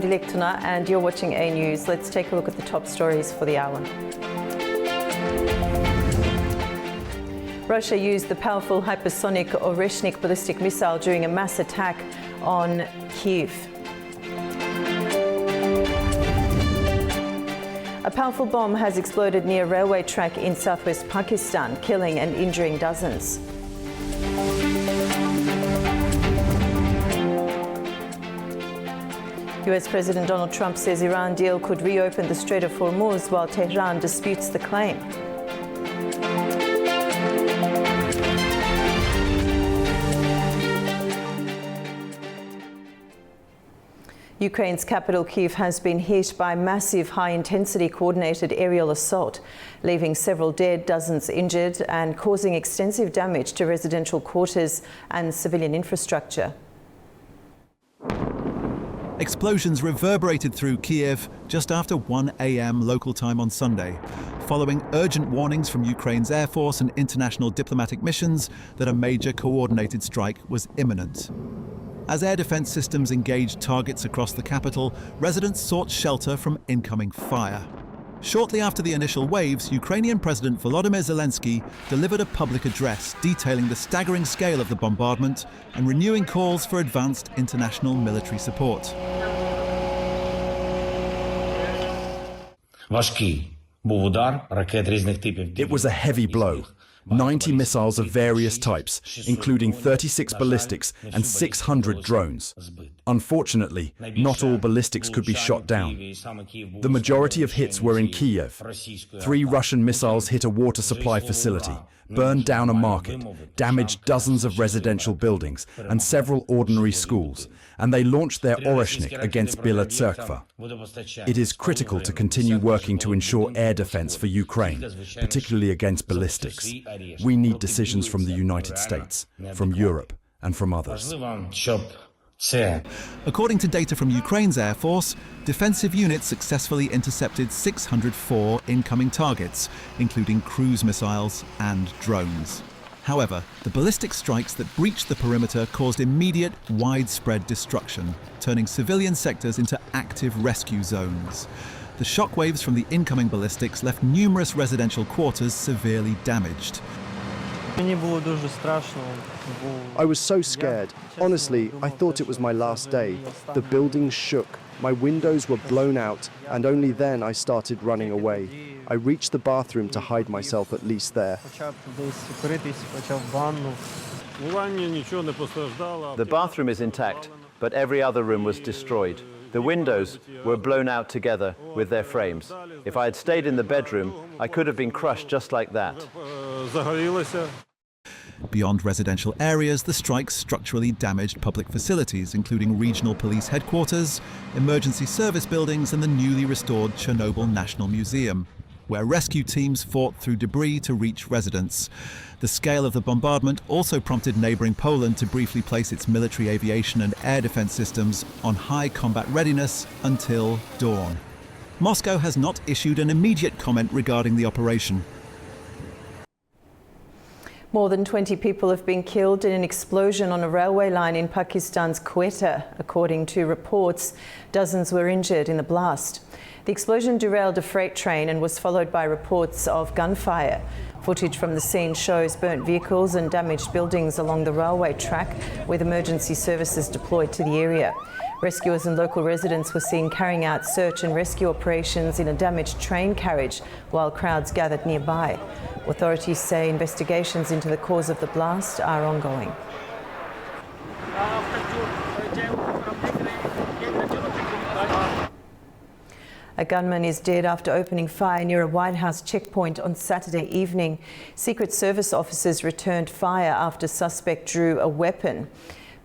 Dilek Tuna and you're watching A News. Let's take a look at the top stories for the hour. Russia used the powerful hypersonic Oreshnik ballistic missile during a mass attack on Kyiv. A powerful bomb has exploded near a railway track in southwest Pakistan, killing and injuring dozens. US President Donald Trump says Iran deal could reopen the Strait of Hormuz while Tehran disputes the claim. Ukraine's capital Kyiv has been hit by massive high-intensity coordinated aerial assault, leaving several dead, dozens injured and causing extensive damage to residential quarters and civilian infrastructure. Explosions reverberated through Kyiv just after 1 a.m. local time on Sunday, following urgent warnings from Ukraine's Air Force and international diplomatic missions that a major coordinated strike was imminent. As air defense systems engaged targets across the capital, residents sought shelter from incoming fire. Shortly after the initial waves, Ukrainian President Volodymyr Zelensky delivered a public address detailing the staggering scale of the bombardment and renewing calls for advanced international military support. It was a heavy blow. 90 missiles of various types, including 36 ballistics and 600 drones. Unfortunately, not all ballistics could be shot down. The majority of hits were in Kyiv. 3 Russian missiles hit a water supply facility, burned down a market, damaged dozens of residential buildings and several ordinary schools, and they launched their Oreshnik against Bila Tserkva. It is critical to continue working to ensure air defense for Ukraine, particularly against ballistics. We need decisions from the United States, from Europe, and from others. According to data from Ukraine's Air Force, defensive units successfully intercepted 604 incoming targets, including cruise missiles and drones. However, the ballistic strikes that breached the perimeter caused immediate, widespread destruction, turning civilian sectors into active rescue zones. The shockwaves from the incoming ballistics left numerous residential quarters severely damaged. I was so scared. Honestly, I thought it was my last day. The building shook. My windows were blown out, and only then I started running away. I reached the bathroom to hide myself at least there. The bathroom is intact, but every other room was destroyed. The windows were blown out together with their frames. If I had stayed in the bedroom, I could have been crushed just like that. Beyond residential areas, the strikes structurally damaged public facilities, including regional police headquarters, emergency service buildings, and the newly restored Chernobyl National Museum, where rescue teams fought through debris to reach residents. The scale of the bombardment also prompted neighbouring Poland to briefly place its military aviation and air defence systems on high combat readiness until dawn. Moscow has not issued an immediate comment regarding the operation. More than 20 people have been killed in an explosion on a railway line in Pakistan's Quetta. According to reports, dozens were injured in the blast. The explosion derailed a freight train and was followed by reports of gunfire. Footage from the scene shows burnt vehicles and damaged buildings along the railway track, with emergency services deployed to the area. Rescuers and local residents were seen carrying out search and rescue operations in a damaged train carriage while crowds gathered nearby. Authorities say investigations into the cause of the blast are ongoing. A gunman is dead after opening fire near a White House checkpoint on Saturday evening. Secret Service officers returned fire after suspect drew a weapon.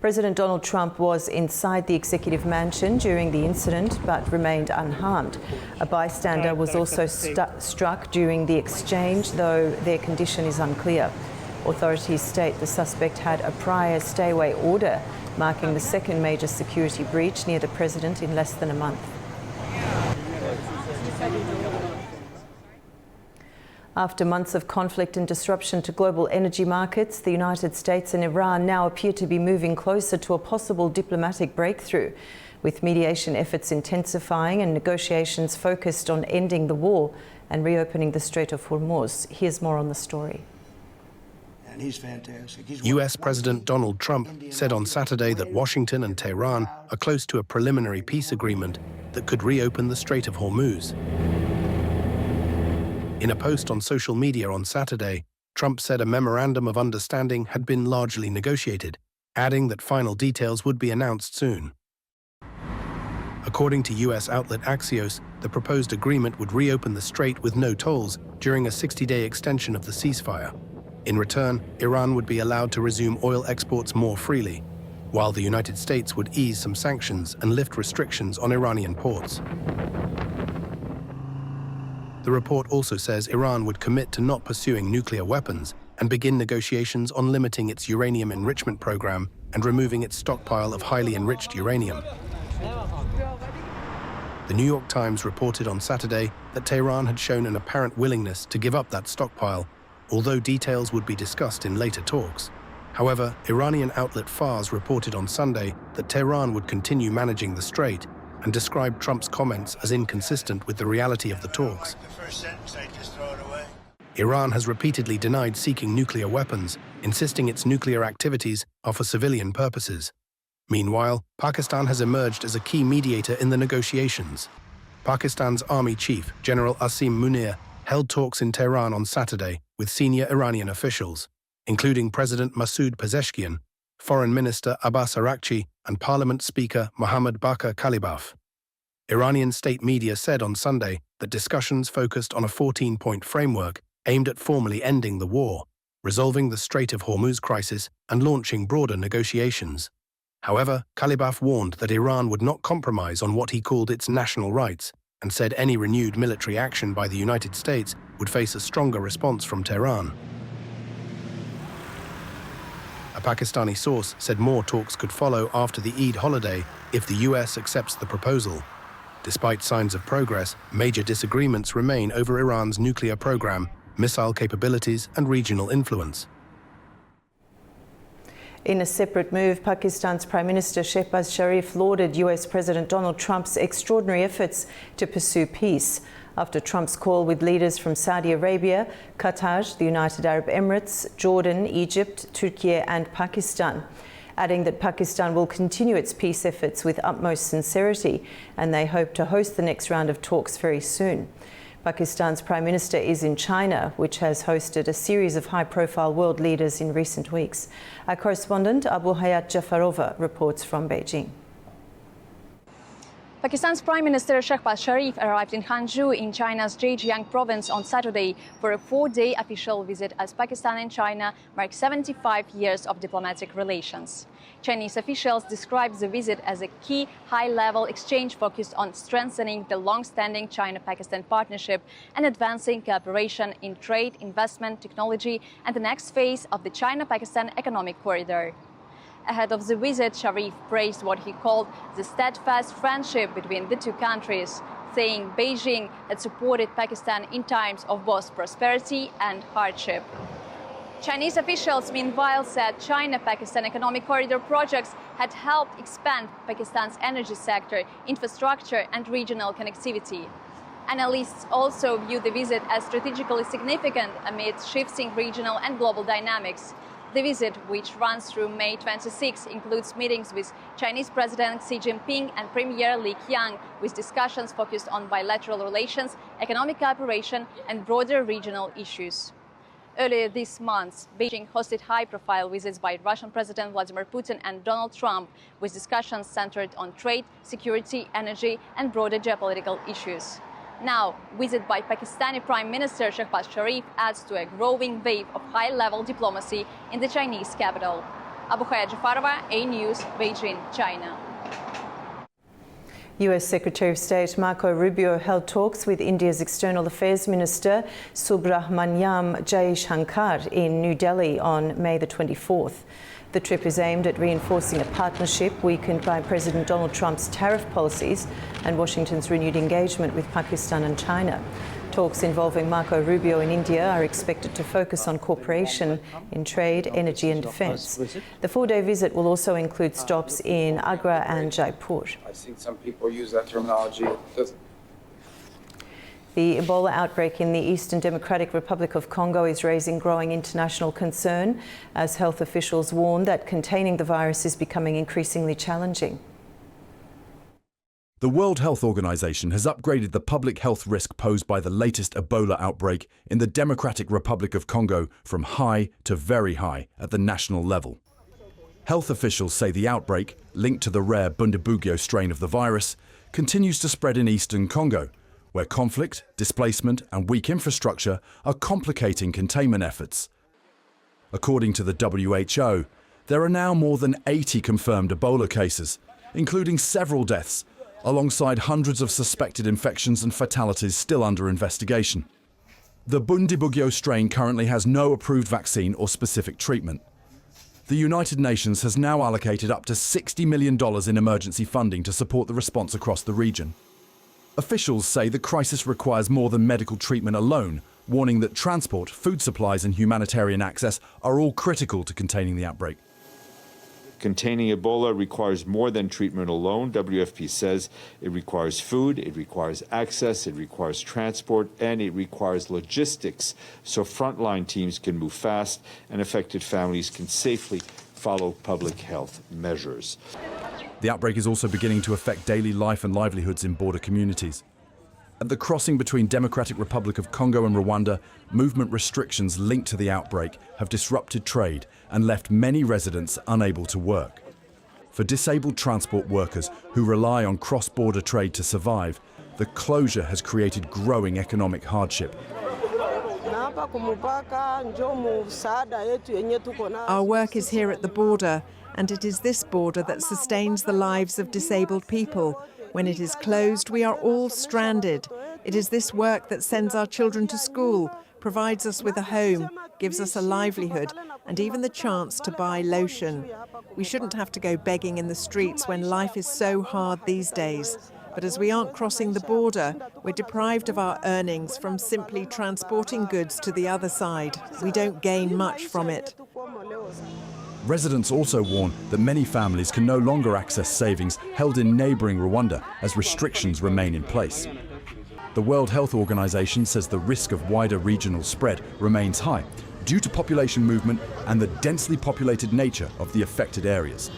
President Donald Trump was inside the executive mansion during the incident but remained unharmed. A bystander was also struck during the exchange, though their condition is unclear. Authorities state the suspect had a prior stay-away order, marking the second major security breach near the president in less than a month. After months of conflict and disruption to global energy markets, the United States and Iran now appear to be moving closer to a possible diplomatic breakthrough. with mediation efforts intensifying and negotiations focused on ending the war and reopening the Strait of Hormuz. Here's more on the story. And he's fantastic. US President Donald Trump said on Saturday that Washington and Tehran are close to a preliminary peace agreement that could reopen the Strait of Hormuz. In a post on social media on Saturday, Trump said a memorandum of understanding had been largely negotiated, adding that final details would be announced soon. According to US outlet Axios, the proposed agreement would reopen the strait with no tolls during a 60-day extension of the ceasefire. In return, Iran would be allowed to resume oil exports more freely, while the United States would ease some sanctions and lift restrictions on Iranian ports. The report also says Iran would commit to not pursuing nuclear weapons and begin negotiations on limiting its uranium enrichment program and removing its stockpile of highly enriched uranium. The New York Times reported on Saturday that Tehran had shown an apparent willingness to give up that stockpile, although details would be discussed in later talks. However, Iranian outlet Fars reported on Sunday that Tehran would continue managing the strait and described Trump's comments as inconsistent with the reality of the talks. Iran has repeatedly denied seeking nuclear weapons, insisting its nuclear activities are for civilian purposes. Meanwhile, Pakistan has emerged as a key mediator in the negotiations. Pakistan's army chief, General Asim Munir, held talks in Tehran on Saturday with senior Iranian officials, including President Masoud Pezeshkian, Foreign Minister Abbas Araghchi, and Parliament Speaker Mohammad Bakr Kalibaf. Iranian state media said on Sunday that discussions focused on a 14-point framework aimed at formally ending the war, resolving the Strait of Hormuz crisis, and launching broader negotiations. However, Kalibaf warned that Iran would not compromise on what he called its national rights, and said any renewed military action by the United States would face a stronger response from Tehran. A Pakistani source said more talks could follow after the Eid holiday if the US accepts the proposal. Despite signs of progress, major disagreements remain over Iran's nuclear program, missile capabilities, and regional influence. In a separate move, Pakistan's Prime Minister Shehbaz Sharif lauded US President Donald Trump's extraordinary efforts to pursue peace after Trump's call with leaders from Saudi Arabia, Qatar, the United Arab Emirates, Jordan, Egypt, Turkey and Pakistan, adding that Pakistan will continue its peace efforts with utmost sincerity and they hope to host the next round of talks very soon. Pakistan's Prime Minister is in China, which has hosted a series of high-profile world leaders in recent weeks. Our correspondent Abu Hayat Jafarova reports from Beijing. Pakistan's Prime Minister Shehbaz Sharif arrived in Hangzhou in China's Zhejiang province on Saturday for a 4-day official visit as Pakistan and China mark 75 years of diplomatic relations. Chinese officials described the visit as a key high-level exchange focused on strengthening the long-standing China-Pakistan partnership and advancing cooperation in trade, investment, technology, and the next phase of the China-Pakistan economic corridor. Ahead of the visit, Sharif praised what he called the steadfast friendship between the two countries, saying Beijing had supported Pakistan in times of both prosperity and hardship. Chinese officials, meanwhile, said China-Pakistan economic corridor projects had helped expand Pakistan's energy sector, infrastructure, and regional connectivity. Analysts also view the visit as strategically significant amid shifting regional and global dynamics. The visit, which runs through May 26, includes meetings with Chinese President Xi Jinping and Premier Li Qiang, with discussions focused on bilateral relations, economic cooperation, and broader regional issues. Earlier this month, Beijing hosted high-profile visits by Russian President Vladimir Putin and Donald Trump, with discussions centered on trade, security, energy, and broader geopolitical issues. Now, visit by Pakistani Prime Minister Shehbaz Sharif adds to a growing wave of high-level diplomacy in the Chinese capital. Abu Hayat Jafarova, A News, Beijing, China. US Secretary of State Marco Rubio held talks with India's External Affairs Minister Subrahmanyam Jaishankar in New Delhi on May the 24th. The trip is aimed at reinforcing a partnership weakened by President Donald Trump's tariff policies and Washington's renewed engagement with Pakistan and China. Talks involving Marco Rubio in India are expected to focus on cooperation in trade, energy and defence. The four-day visit will also include stops in Agra and Jaipur. I think some people use that terminology. The Ebola outbreak in the Eastern Democratic Republic of Congo is raising growing international concern as health officials warn that containing the virus is becoming increasingly challenging. The World Health Organization has upgraded the public health risk posed by the latest Ebola outbreak in the Democratic Republic of Congo from high to very high at the national level. Health officials say the outbreak, linked to the rare Bundibugyo strain of the virus, continues to spread in eastern Congo, where conflict, displacement and weak infrastructure are complicating containment efforts. According to the WHO, there are now more than 80 confirmed Ebola cases, including several deaths, alongside hundreds of suspected infections and fatalities still under investigation. The Bundibugyo strain currently has no approved vaccine or specific treatment. The United Nations has now allocated up to $60 million in emergency funding to support the response across the region. Officials say the crisis requires more than medical treatment alone, warning that transport, food supplies and humanitarian access are all critical to containing the outbreak. Containing Ebola requires more than treatment alone. WFP says it requires food, it requires access, it requires transport, and it requires logistics so frontline teams can move fast and affected families can safely follow public health measures. The outbreak is also beginning to affect daily life and livelihoods in border communities. At the crossing between Democratic Republic of Congo and Rwanda, movement restrictions linked to the outbreak have disrupted trade and left many residents unable to work. For disabled transport workers who rely on cross-border trade to survive, the closure has created growing economic hardship. Our work is here at the border, and it is this border that sustains the lives of disabled people. When it is closed, we are all stranded. It is this work that sends our children to school, provides us with a home, gives us a livelihood, and even the chance to buy lotion. We shouldn't have to go begging in the streets when life is so hard these days. But as we aren't crossing the border, we're deprived of our earnings from simply transporting goods to the other side. We don't gain much from it. Residents also warn that many families can no longer access savings held in neighbouring Rwanda as restrictions remain in place. The World Health Organization says the risk of wider regional spread remains high due to population movement and the densely populated nature of the affected areas.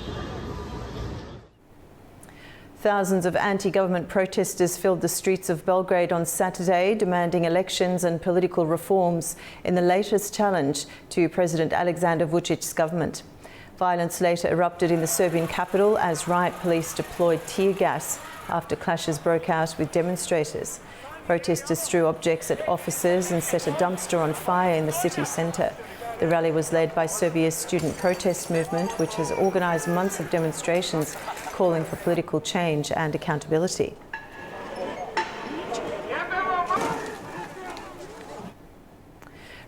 Thousands of anti-government protesters filled the streets of Belgrade on Saturday, demanding elections and political reforms in the latest challenge to President Alexander Vucic's government. Violence later erupted in the Serbian capital as riot police deployed tear gas after clashes broke out with demonstrators. Protesters threw objects at officers and set a dumpster on fire in the city centre. The rally was led by Serbia's student protest movement, which has organised months of demonstrations calling for political change and accountability.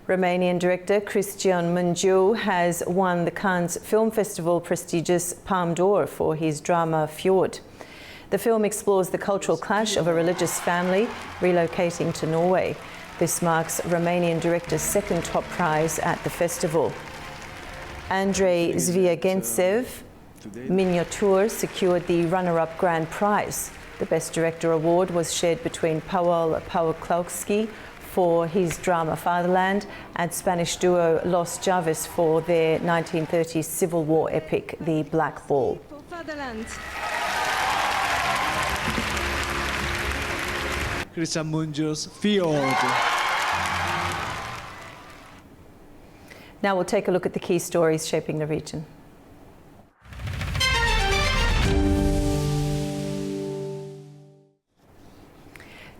Romanian director Cristian Mungiu has won the Cannes Film Festival prestigious Palme d'Or for his drama Fjord. The film explores the cultural clash of a religious family relocating to Norway. This marks Romanian director's second top prize at the festival. Andrei Zviagintsev, Miniature, secured the runner-up grand prize. The Best Director award was shared between Paweł Pawłowski for his drama Fatherland and Spanish duo Los Jarvis for their 1930s Civil War epic The Black Ball. Cristian Mungiu's Fjord. Now we'll take a look at the key stories shaping the region.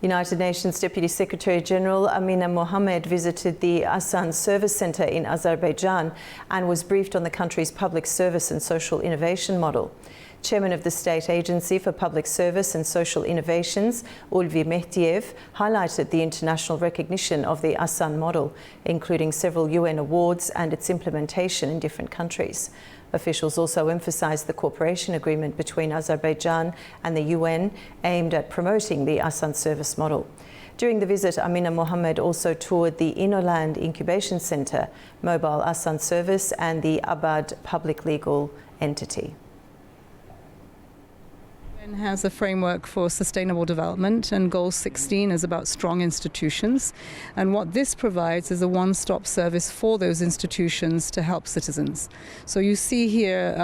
United Nations Deputy Secretary General Amina Mohammed visited the Asan Service Centre in Azerbaijan and was briefed on the country's public service and social innovation model. Chairman of the State Agency for Public Service and Social Innovations, Ulvi Mehtiev, highlighted the international recognition of the Asan model, including several UN awards and its implementation in different countries. Officials also emphasised the cooperation agreement between Azerbaijan and the UN aimed at promoting the Asan service model. During the visit, Amina Mohammed also toured the Innoland Incubation Centre, Mobile Asan Service and the Abad Public Legal Entity. Has a framework for sustainable development, and Goal 16 is about strong institutions. And what this provides is a one-stop service for those institutions to help citizens. So you see here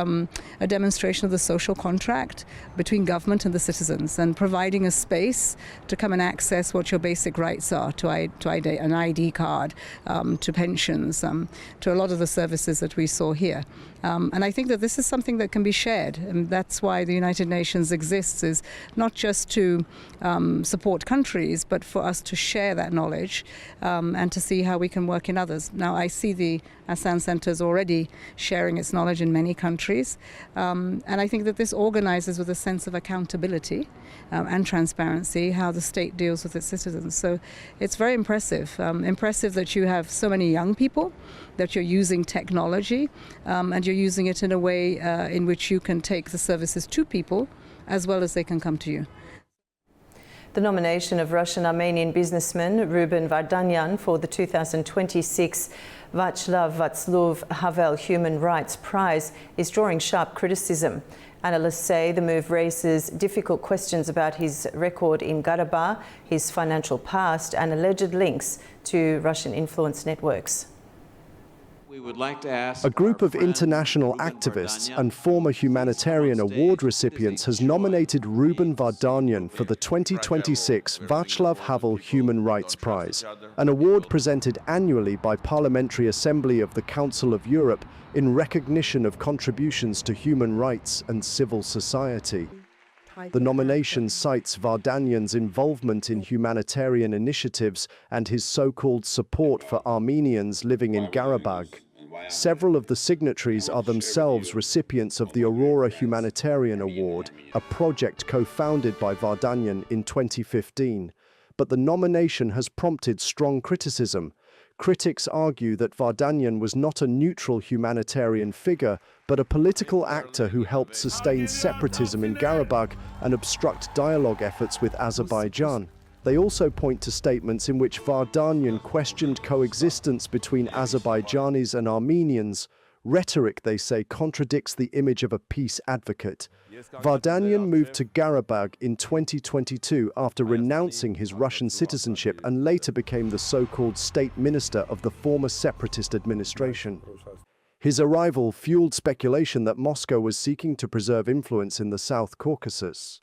a demonstration of the social contract between government and the citizens, and providing a space to come and access what your basic rights are, to an ID card, to pensions, to a lot of the services that we saw here. And I think that this is something that can be shared, and that's why the United Nations exists, is not just to support countries, but for us to share that knowledge and to see how we can work in others. Now, I see the Asan Centres already sharing its knowledge in many countries, and I think that this organizes with a sense of accountability and transparency how the state deals with its citizens. So it's very impressive. Impressive that you have so many young people, that you're using technology, and you're using it in a way in which you can take the services to people as well as they can come to you. The nomination of Russian-Armenian businessman Ruben Vardanyan for the 2026 Václav Havel Human Rights Prize is drawing sharp criticism. Analysts say the move raises difficult questions about his record in Karabakh, his financial past and alleged links to Russian influence networks. We would like to ask a group of international activists and former humanitarian award recipients has nominated Ruben Vardanyan for the 2026 Václav Havel Human Rights Prize, an award presented annually by Parliamentary Assembly of the Council of Europe in recognition of contributions to human rights and civil society. The nomination cites Vardanyan's involvement in humanitarian initiatives and his so-called support for Armenians living in Karabakh. Several of the signatories are themselves recipients of the Aurora Humanitarian Award, a project co-founded by Vardanyan in 2015. But the nomination has prompted strong criticism. Critics argue that Vardanyan was not a neutral humanitarian figure, but a political actor who helped sustain separatism in Karabakh and obstruct dialogue efforts with Azerbaijan. They also point to statements in which Vardanyan questioned coexistence between Azerbaijanis and Armenians. Rhetoric, they say, contradicts the image of a peace advocate. Vardanyan moved to Karabakh in 2022 after renouncing his Russian citizenship and later became the so-called state minister of the former separatist administration. His arrival fueled speculation that Moscow was seeking to preserve influence in the South Caucasus.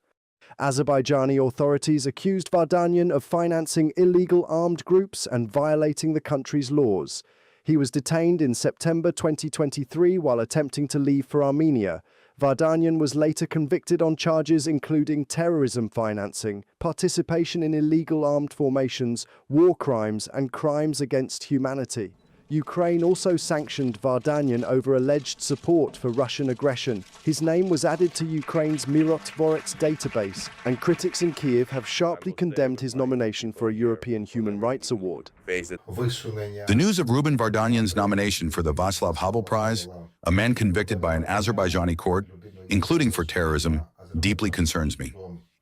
Azerbaijani authorities accused Vardanyan of financing illegal armed groups and violating the country's laws. He was detained in September 2023 while attempting to leave for Armenia. Vardanyan was later convicted on charges including terrorism financing, participation in illegal armed formations, war crimes, and crimes against humanity. Ukraine also sanctioned Vardanyan over alleged support for Russian aggression. His name was added to Ukraine's Mirotvorets database, and critics in Kyiv have sharply condemned his nomination for a European Human Rights Award. The news of Ruben Vardanyan's nomination for the Václav Havel Prize, a man convicted by an Azerbaijani court, including for terrorism, deeply concerns me.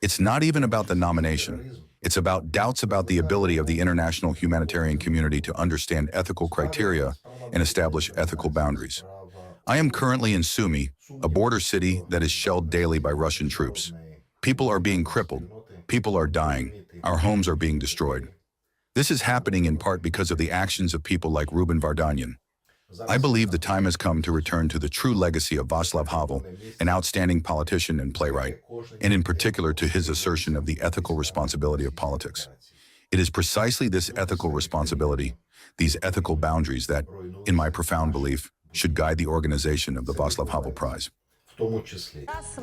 It's not even about the nomination. It's about doubts about the ability of the international humanitarian community to understand ethical criteria and establish ethical boundaries. I am currently in Sumy, a border city that is shelled daily by Russian troops. People are being crippled. People are dying. Our homes are being destroyed. This is happening in part because of the actions of people like Ruben Vardanyan. I believe the time has come to return to the true legacy of Václav Havel, an outstanding politician and playwright, and in particular to his assertion of the ethical responsibility of politics. It is precisely this ethical responsibility, these ethical boundaries that, in my profound belief, should guide the organization of the Václav Havel Prize.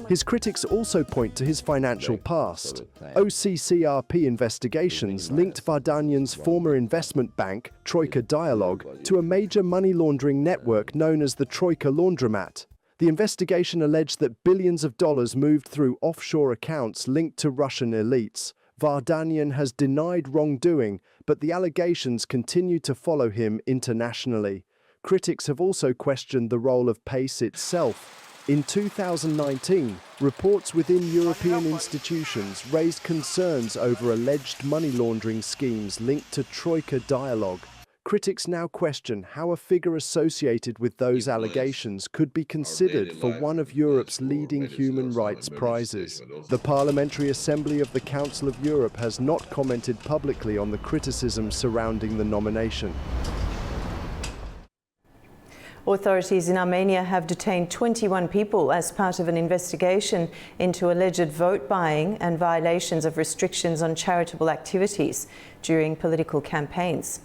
His critics also point to his financial past. OCCRP investigations linked Vardanyan's former investment bank, Troika Dialogue, to a major money laundering network known as the Troika Laundromat. The investigation alleged that billions of dollars moved through offshore accounts linked to Russian elites. Vardanyan has denied wrongdoing, but the allegations continue to follow him internationally. Critics have also questioned the role of PACE itself. In 2019, reports within European institutions raised concerns over alleged money laundering schemes linked to Troika dialogue. Critics now question how a figure associated with those allegations could be considered for one of Europe's leading human rights prizes. The Parliamentary Assembly of the Council of Europe has not commented publicly on the criticism surrounding the nomination. Authorities in Armenia have detained 21 people as part of an investigation into alleged vote buying and violations of restrictions on charitable activities during political campaigns.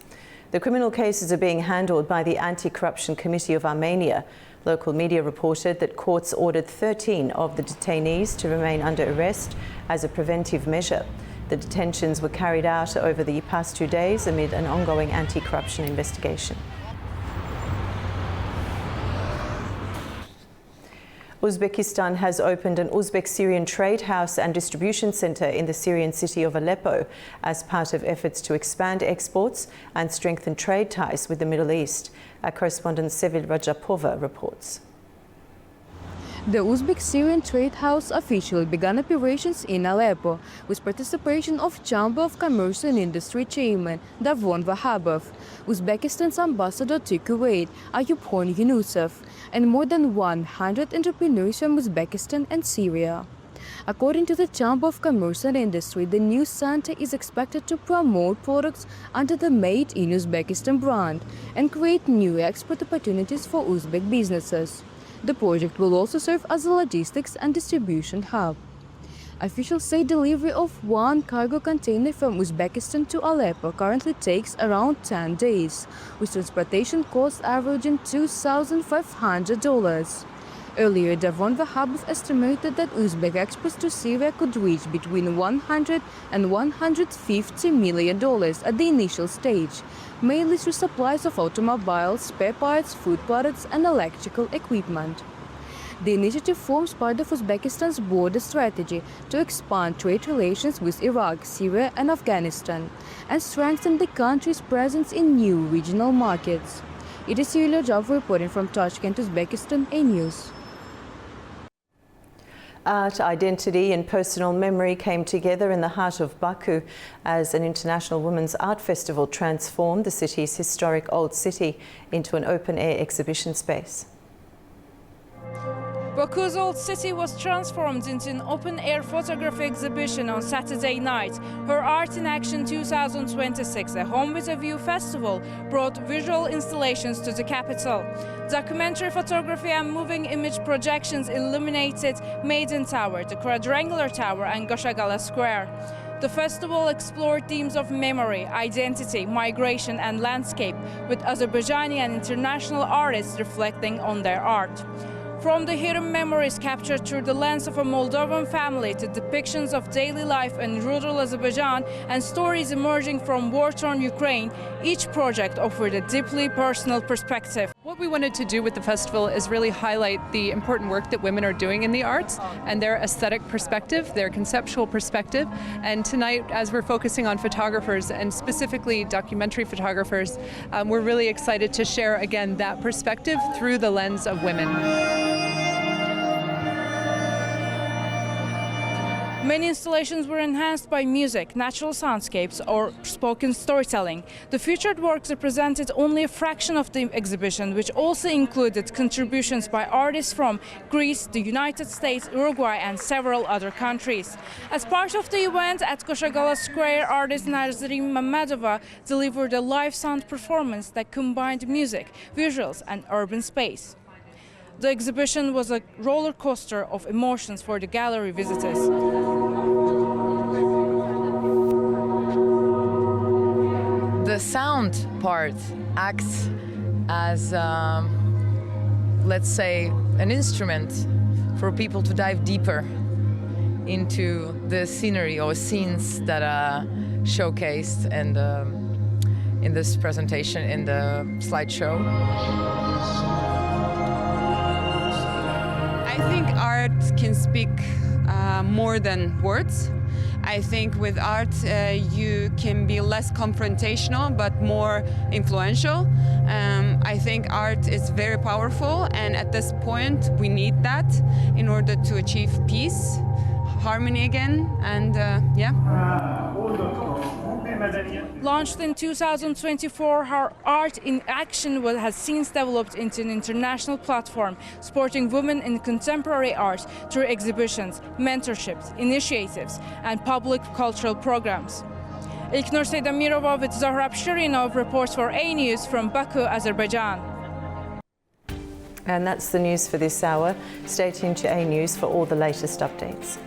The criminal cases are being handled by the Anti-Corruption Committee of Armenia. Local media reported that courts ordered 13 of the detainees to remain under arrest as a preventive measure. The detentions were carried out over the past 2 days amid an ongoing anti-corruption investigation. Uzbekistan has opened an Uzbek-Syrian trade house and distribution centre in the Syrian city of Aleppo as part of efforts to expand exports and strengthen trade ties with the Middle East. Our correspondent Sevil Rajapova reports. The Uzbek-Syrian Trade House officially began operations in Aleppo with participation of Chamber of Commerce and Industry Chairman Davron Vahabov, Uzbekistan's ambassador to Kuwait Ayubhon Yunusov, and more than 100 entrepreneurs from Uzbekistan and Syria. According to the Chamber of Commerce and Industry, the new center is expected to promote products under the Made in Uzbekistan brand and create new export opportunities for Uzbek businesses. The project will also serve as a logistics and distribution hub. Officials say delivery of one cargo container from Uzbekistan to Aleppo currently takes around 10 days, with transportation costs averaging $2,500. Earlier, Davron Vahabov estimated that Uzbek exports to Syria could reach between $100 and $150 million at the initial stage, mainly through supplies of automobiles, spare parts, food products, and electrical equipment. The initiative forms part of Uzbekistan's border strategy to expand trade relations with Iraq, Syria, and Afghanistan, and strengthen the country's presence in new regional markets. It is Yulia Jov reporting from Tashkent, Uzbekistan, A-News. Art, identity and personal memory came together in the heart of Baku as an International Women's Art Festival transformed the city's historic old city into an open-air exhibition space. Baku's old city was transformed into an open-air photography exhibition on Saturday night. Her Art in Action 2026, a Home with a View festival, brought visual installations to the capital. Documentary photography and moving image projections illuminated Maiden Tower, the Quadrangular Tower and Goshagala Square. The festival explored themes of memory, identity, migration and landscape, with Azerbaijani and international artists reflecting on their art. From the hidden memories captured through the lens of a Moldovan family to depictions of daily life in rural Azerbaijan and stories emerging from war-torn Ukraine, each project offered a deeply personal perspective. What we wanted to do with the festival is really highlight the important work that women are doing in the arts and their aesthetic perspective, their conceptual perspective. And tonight, as we're focusing on photographers and specifically documentary photographers, we're really excited to share again that perspective through the lens of women. Many installations were enhanced by music, natural soundscapes, or spoken storytelling. The featured works represented only a fraction of the exhibition, which also included contributions by artists from Greece, the United States, Uruguay, and several other countries. As part of the event at Goshagala Square, artist Nazrim Mamedova delivered a live sound performance that combined music, visuals, and urban space. The exhibition was a roller coaster of emotions for the gallery visitors. The sound part acts as, let's say, an instrument for people to dive deeper into the scenery or scenes that are showcased and in this presentation, in the slideshow. I think art can speak more than words. I think with art you can be less less confrontational but more influential. I think art is very powerful, and at this point we need that in order to achieve peace, harmony again, and yeah. Launched in 2024, her Art in Action has since developed into an international platform supporting women in contemporary art through exhibitions, mentorships, initiatives, and public cultural programs. İlknur Seydamirova with Zohrab Shirinov reports for A News from Baku, Azerbaijan. And that's the news for this hour. Stay tuned to A News for all the latest updates.